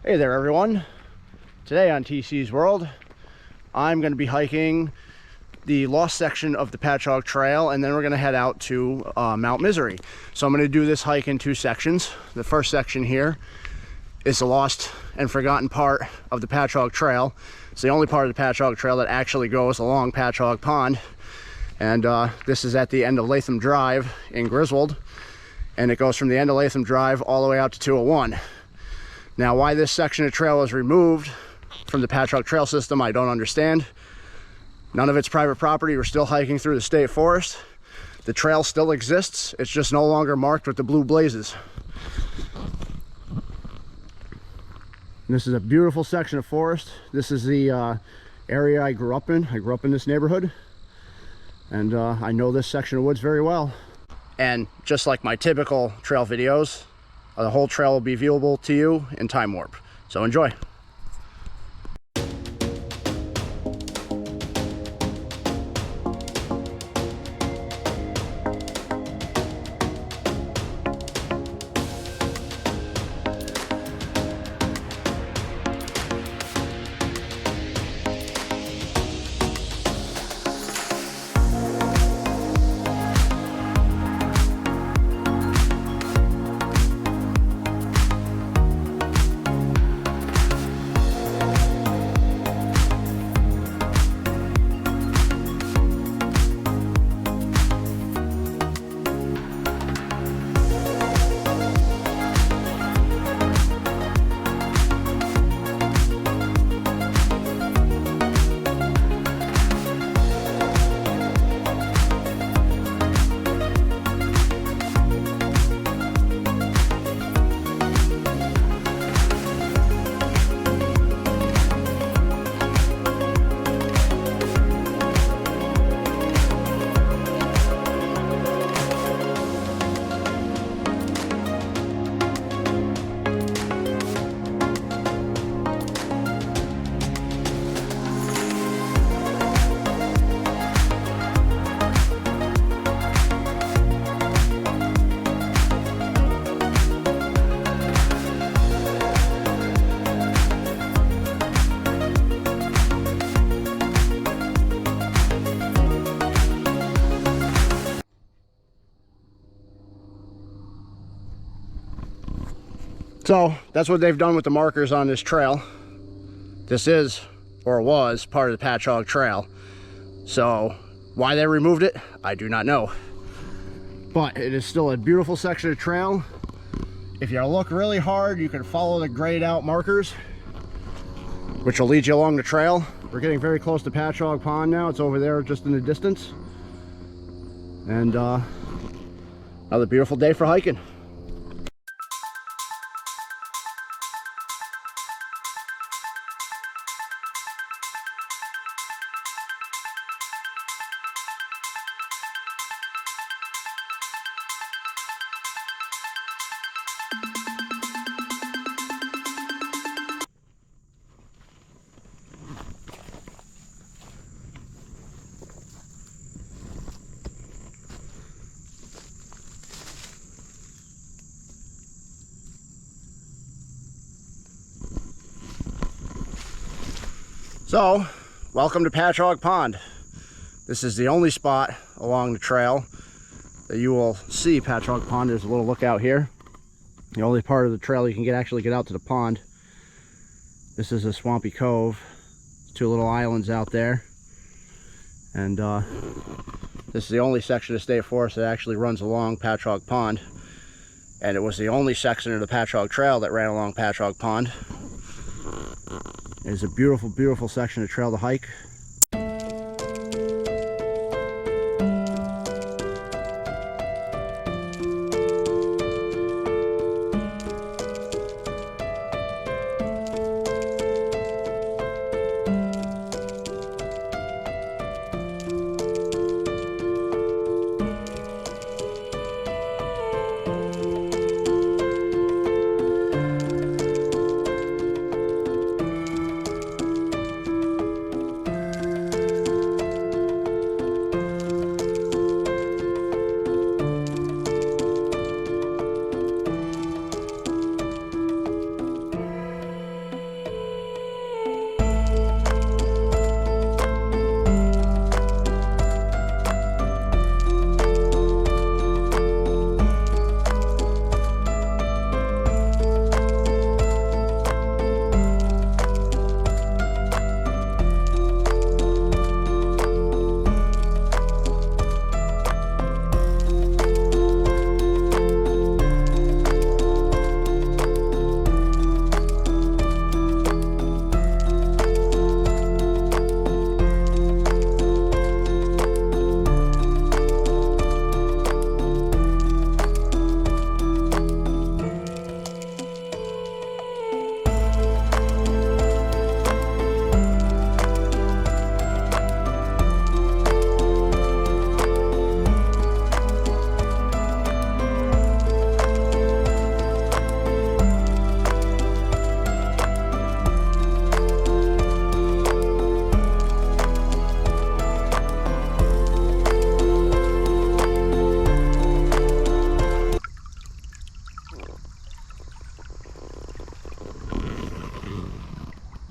Hey there everyone. Today on TC's World, I'm going to be hiking the lost section of the Pachaug Trail, and then we're going to head out to Mount Misery. So I'm going to do this hike in two sections. The first section here is the lost and forgotten part of the Pachaug Trail. It's the only part of the Pachaug Trail that actually goes along Pachaug Pond. And this is at the end of Latham Drive in Griswold. And it goes from the end of Latham Drive all the way out to 201. Now, why this section of trail was removed from the Pachaug Trail system, I don't understand. None of it's private property. We're still hiking through the state forest. The trail still exists. It's just no longer marked with the blue blazes. And this is a beautiful section of forest. This is the area I grew up in. I grew up in this neighborhood. And I know this section of woods very well. And just like my typical trail videos, the whole trail will be viewable to you in time warp. So enjoy. So that's what they've done with the markers on this trail. This is, or was, part of the Pachaug Trail. So why they removed it, I do not know. But it is still a beautiful section of trail. If you look really hard, you can follow the grayed out markers, which will lead you along the trail. We're getting very close to Pachaug Pond now. It's over there just in the distance. And another beautiful day for hiking. So, welcome to Pachaug Pond. This is the only spot along the trail that you will see Pachaug Pond. There's a little lookout here. The only part of the trail you can actually get out to the pond. This is a swampy cove. Two little islands out there. And this is the only section of state forest that actually runs along Pachaug Pond. And it was the only section of the Pachaug Trail that ran along Pachaug Pond. It's a beautiful, beautiful section of trail to hike.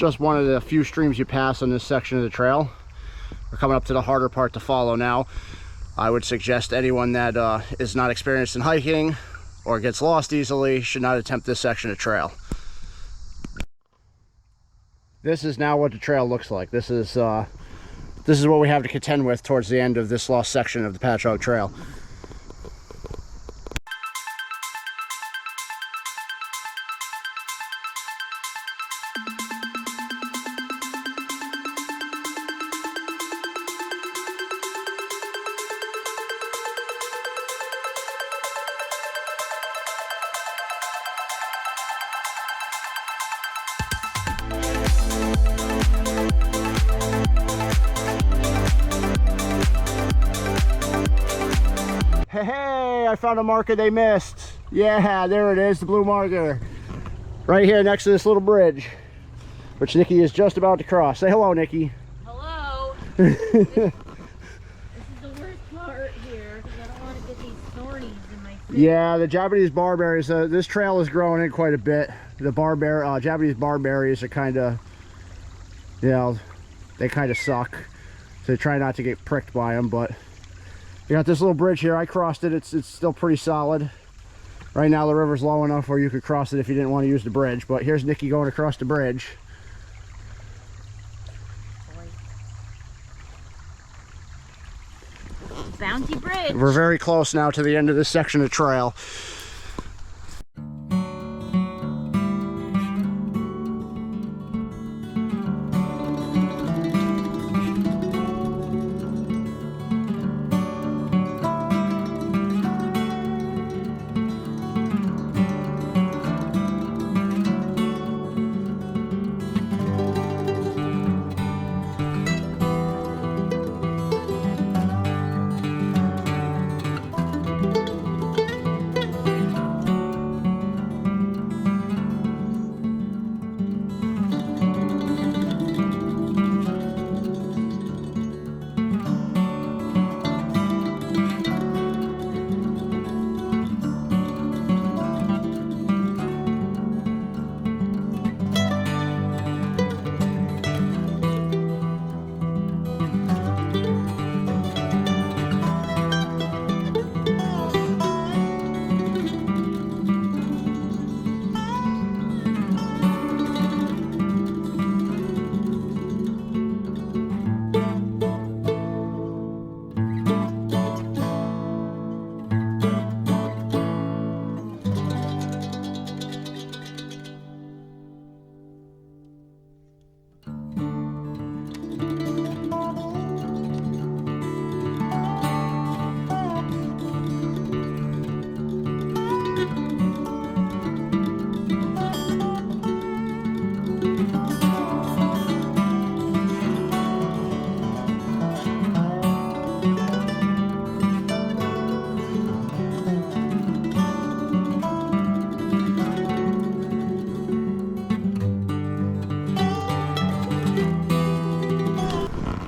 just one of the few streams you pass on this section of the trail. We're coming up to the harder part to follow now. I would suggest anyone that is not experienced in hiking or gets lost easily should not attempt this section of trail. This is now what the trail looks like. This is what we have to contend with towards the end of this lost section of the Pachaug Trail. Hey, I found a marker they missed. Yeah, there it is, the blue marker. Right here next to this little bridge, which Nikki is just about to cross. Say hello, Nikki. Hello. This is the worst part here, because I don't want to get these thornies in my face. Yeah, the Japanese barberries, this trail is growing in quite a bit. The Japanese barberries are kind of, you know, they kind of suck. So try not to get pricked by them, but you got this little bridge here. I crossed it. It's still pretty solid. Right now the river's low enough where you could cross it if you didn't want to use the bridge. But here's Nikki going across the bridge. Bouncy bridge. We're very close now to the end of this section of trail.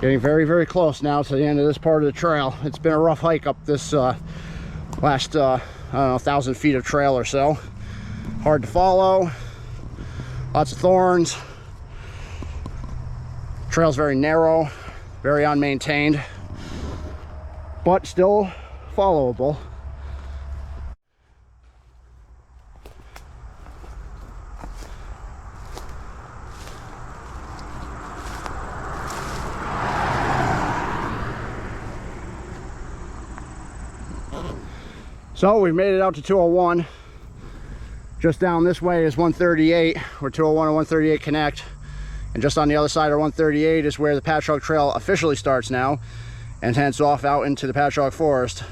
Getting very, very close now to the end of this part of the trail. It's been a rough hike up this last, I don't know, 1,000 feet of trail or so. Hard to follow, lots of thorns. Trail's very narrow, very unmaintained, but still followable. So we've made it out to 201. Just down this way is 138, where 201 and 138 connect. And just on the other side of 138 is where the Pachaug Trail officially starts now, and hence off out into the Pachaug Forest.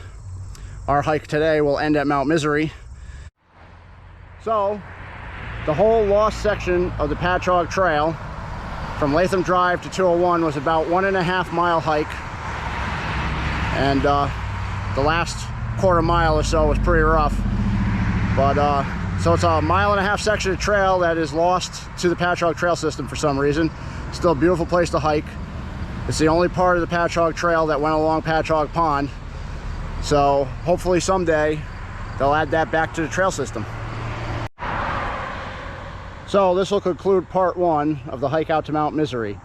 Our hike today will end at Mount Misery. So, the whole lost section of the Pachaug Trail from Latham Drive to 201 was about 1.5 mile hike. And the last quarter mile or so was pretty rough. But so it's a 1.5 mile section of trail that is lost to the Pachaug Trail system for some reason. Still a beautiful place to hike. It's the only part of the Pachaug Trail that went along Pachaug Pond. So hopefully someday they'll add that back to the trail system. So this will conclude part 1 of the hike out to Mount Misery.